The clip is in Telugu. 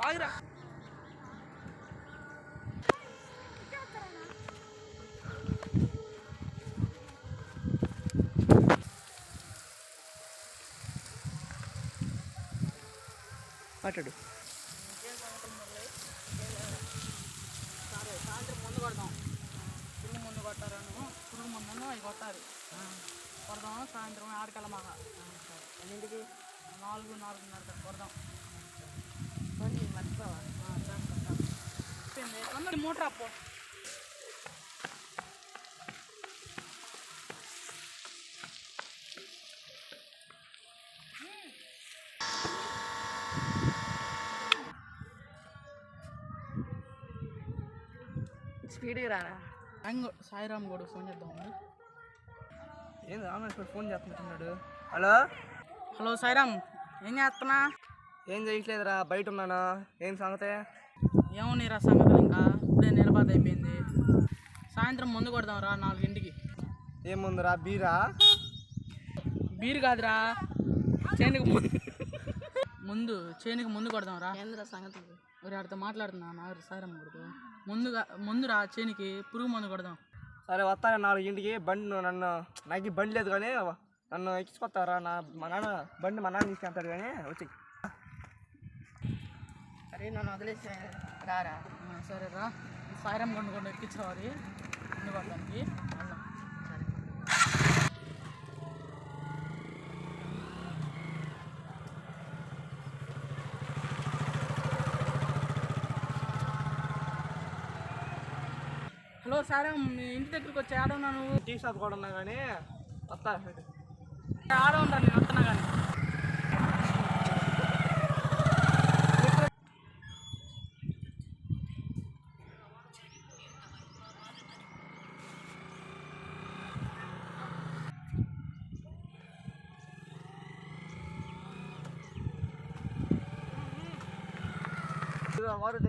ఆగిరా. మాట్లాడు. సాయంత్రం ముందు కొడదాం. పురుగు ముందు కొట్టారను, పురుగు ముందు అవి కొట్టారు. కొడదాం సాయంత్రం ఆడికల్లా మాక. ఎన్నింటికి? 4:30 కొడదాం. మర్చిపోవా? అందరి మోటార్ అప్పో. స్పీడ్గా రారా. సాయిరామ్ కూడా ఫోన్ చేద్దాం. ఏంది రామేశ్వర్ ఫోన్ చేస్తున్నాడు? హలో హలో సాయిరామ్, ఏం చేస్తున్నా? ఏం చేయట్లేదురా, బయట ఉన్నాను. ఏం సంగతే? ఏమన్నారా సంగతులు? ఇంకా ఇప్పుడే నిలబాధ అయిపోయింది. సాయంత్రం ముందు కొడదాం రా 4ంటికి. ఏముందిరా, బీరా? బీరు కాదురా, చేనుకు ముందు కొడదాం రా. ఏందిరా సంగతి? ఆడితో మాట్లాడుతున్నా సాయిరామ్ కొడుకు. ముందురా చేనికి పురుగు మందు కొడదాం. సరే వస్తాను 4ంటికి. బండి నాకు బండి లేదు కానీ నన్ను ఎక్కించుకొస్తారా? మా నాన్న తీసుకెళ్తాడు కానీ వచ్చి. సరే నన్ను వదిలేసి రారా. సరే రా, సాయిరామ్ కొండ ఎక్కించుకోవాలి ముందు కొట్టడానికి. వెళ్దాం. హలో సాయిరామ్, మీ ఇంటి దగ్గరికి వచ్చి ఆడ ఉన్నా? నువ్వు టీ షాప్ కూడా ఉన్నా కానీ వస్తా. ఆడ ఉంటాను, నేను వస్తున్నా కానీ. వాటర్